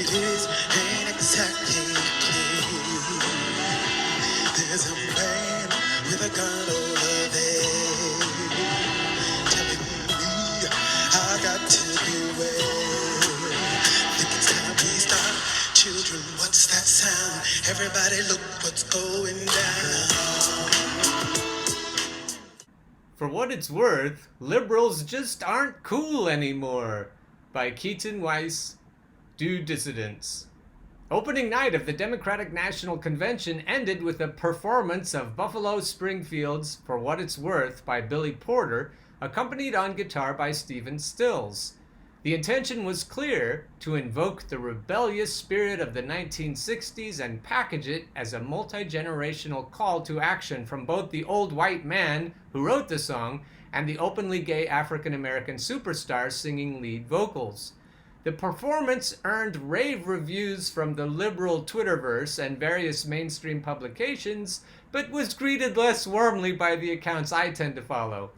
is ain't exactly clear. There's a man with a gun over there telling me I got to beware. Think it's time we stop. Children, what's that sound? Everybody look what's going down. For What It's Worth, Liberals Just Aren't Cool Anymore by Keaton Weiss, Dissidence. Opening night of the Democratic National Convention ended with a performance of Buffalo Springfield's For What It's Worth by Billy Porter, accompanied on guitar by Stephen Stills. The intention was clear: to invoke the rebellious spirit of the 1960s and package it as a multi-generational call to action from both the old white man who wrote the song and the openly gay African-American superstar singing lead vocals. The performance earned rave reviews from the liberal Twitterverse and various mainstream publications, but was greeted less warmly by the accounts I tend to follow.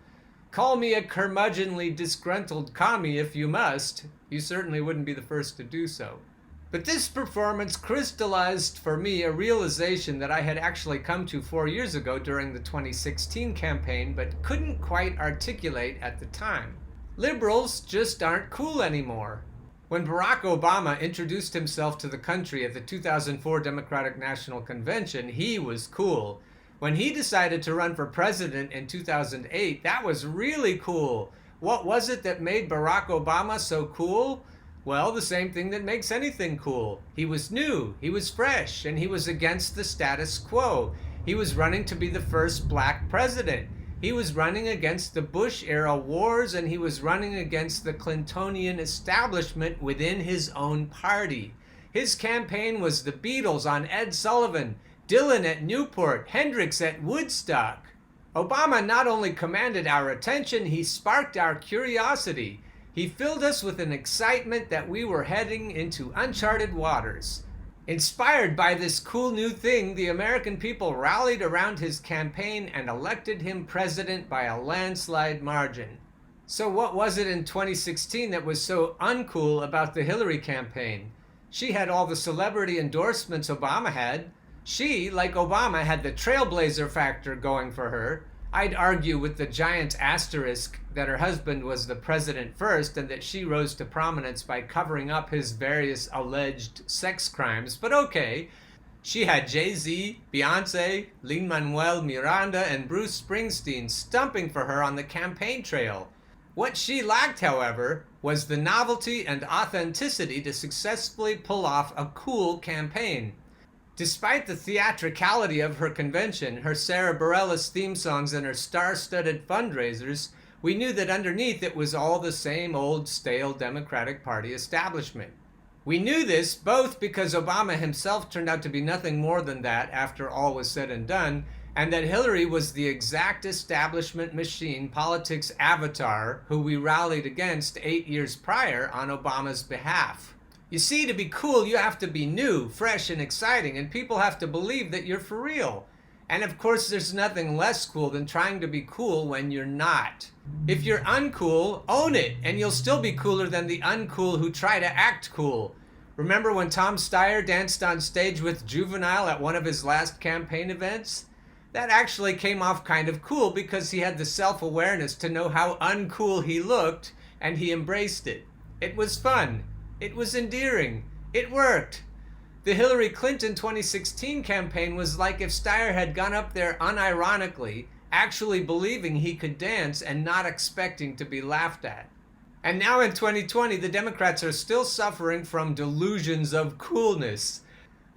Call me a curmudgeonly disgruntled commie if you must. You certainly wouldn't be the first to do so. But this performance crystallized for me a realization that I had actually come to 4 years ago during the 2016 campaign, but couldn't quite articulate at the time. Liberals just aren't cool anymore. When Barack Obama introduced himself to the country at the 2004 Democratic National Convention, he was cool. When he decided to run for president in 2008, that was really cool. What was it that made Barack Obama so cool? Well, the same thing that makes anything cool. He was new, he was fresh, and he was against the status quo. He was running to be the first black president. He was running against the Bush-era wars, and he was running against the Clintonian establishment within his own party. His campaign was the Beatles on Ed Sullivan, Dylan at Newport, Hendrix at Woodstock. Obama not only commanded our attention, he sparked our curiosity. He filled us with an excitement that we were heading into uncharted waters. Inspired by this cool new thing, the American people rallied around his campaign and elected him president by a landslide margin. So what was it in 2016 that was so uncool about the Hillary campaign? She had all the celebrity endorsements Obama had. She, like Obama, had the trailblazer factor going for her. I'd argue with the giant asterisk that her husband was the president first and that she rose to prominence by covering up his various alleged sex crimes, but okay. She had Jay-Z, Beyonce, Lin-Manuel Miranda, and Bruce Springsteen stumping for her on the campaign trail. What she lacked, however, was the novelty and authenticity to successfully pull off a cool campaign. Despite the theatricality of her convention, her Sarah Bareilles theme songs, and her star-studded fundraisers, we knew that underneath it was all the same old stale Democratic Party establishment. We knew this both because Obama himself turned out to be nothing more than that after all was said and done, and that Hillary was the exact establishment machine politics avatar who we rallied against 8 years prior on Obama's behalf. You see, to be cool, you have to be new, fresh, and exciting, and people have to believe that you're for real. And of course, there's nothing less cool than trying to be cool when you're not. If you're uncool, own it, and you'll still be cooler than the uncool who try to act cool. Remember when Tom Steyer danced on stage with Juvenile at one of his last campaign events? That actually came off kind of cool because he had the self-awareness to know how uncool he looked, and he embraced it. It was fun. It was endearing. It worked. The Hillary Clinton 2016 campaign was like if Steyer had gone up there unironically, actually believing he could dance and not expecting to be laughed at. And now in 2020, the Democrats are still suffering from delusions of coolness.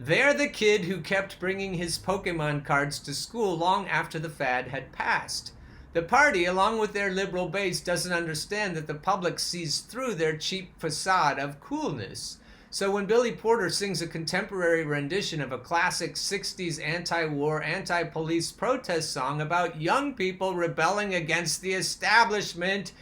They're the kid who kept bringing his Pokemon cards to school long after the fad had passed. The party, along with their liberal base, doesn't understand that the public sees through their cheap facade of coolness. So when Billy Porter sings a contemporary rendition of a classic 60s anti-war, anti-police protest song about young people rebelling against the establishment,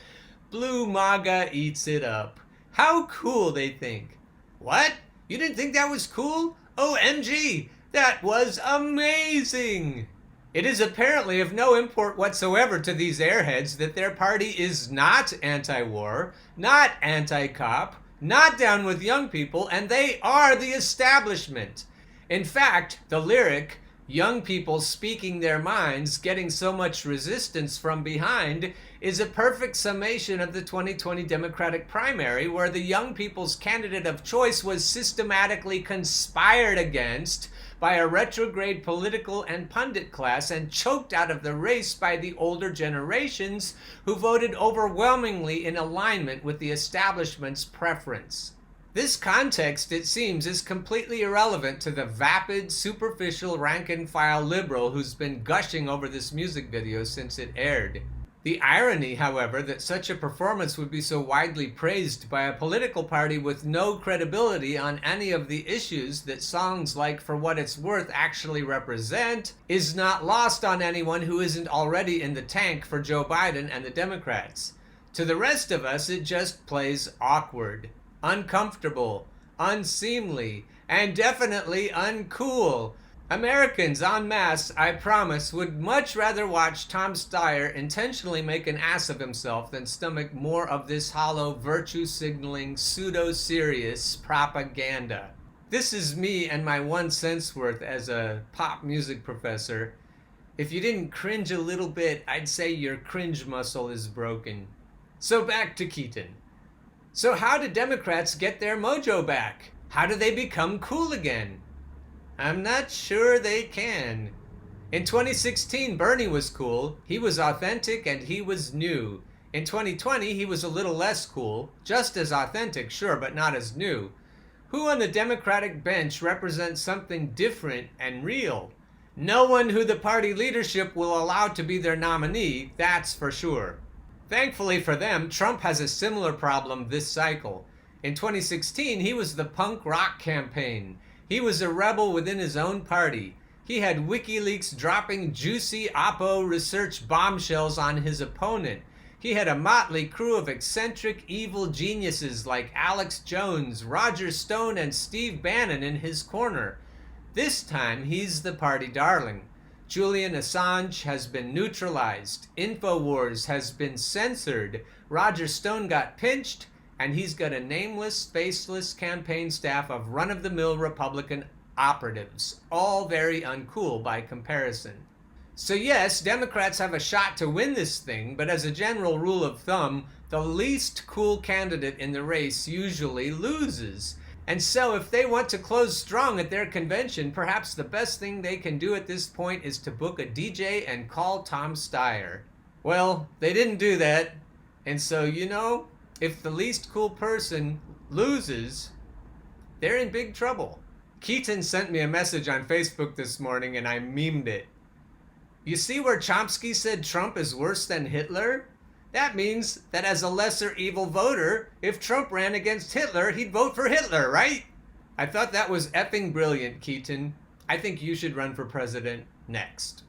Blue MAGA eats it up. How cool, they think. What? You didn't think that was cool? OMG! That was amazing! It is apparently of no import whatsoever to these airheads that their party is not anti-war, not anti-cop, not down with young people, and they are the establishment. In fact, the lyric, young people speaking their minds, getting so much resistance from behind, is a perfect summation of the 2020 Democratic primary, where the young people's candidate of choice was systematically conspired against by a retrograde political and pundit class and choked out of the race by the older generations who voted overwhelmingly in alignment with the establishment's preference. This context, it seems, is completely irrelevant to the vapid, superficial, rank-and-file liberal who's been gushing over this music video since it aired. The irony, however, that such a performance would be so widely praised by a political party with no credibility on any of the issues that songs like For What It's Worth actually represent, is not lost on anyone who isn't already in the tank for Joe Biden and the Democrats. To the rest of us, it just plays awkward, uncomfortable, unseemly, and definitely uncool. Americans en masse, I promise, would much rather watch Tom Steyer intentionally make an ass of himself than stomach more of this hollow, virtue-signaling, pseudo-serious propaganda. This is me and my 1 cent's worth as a pop music professor. If you didn't cringe a little bit, I'd say your cringe muscle is broken. So back to Keaton. So how do Democrats get their mojo back? How do they become cool again? I'm not sure they can. In 2016, Bernie was cool. He was authentic and he was new. In 2020, he was a little less cool. Just as authentic, sure, but not as new. Who on the Democratic bench represents something different and real? No one who the party leadership will allow to be their nominee, that's for sure. Thankfully for them, Trump has a similar problem this cycle. In 2016, he was the punk rock campaign. He was a rebel within his own party. He had WikiLeaks dropping juicy Oppo research bombshells on his opponent. He had a motley crew of eccentric, evil geniuses like Alex Jones, Roger Stone, and Steve Bannon in his corner. This time, he's the party darling. Julian Assange has been neutralized. InfoWars has been censored. Roger Stone got pinched, and he's got a nameless, faceless campaign staff of run-of-the-mill Republican operatives, all very uncool by comparison. So yes, Democrats have a shot to win this thing, but as a general rule of thumb, the least cool candidate in the race usually loses. And so if they want to close strong at their convention, perhaps the best thing they can do at this point is to book a DJ and call Tom Steyer. Well, they didn't do that, and so, if the least cool person loses, they're in big trouble. Keaton sent me a message on Facebook this morning and I memed it. You see where Chomsky said Trump is worse than Hitler? That means that as a lesser evil voter, if Trump ran against Hitler, he'd vote for Hitler, right? I thought that was effing brilliant, Keaton. I think you should run for president next.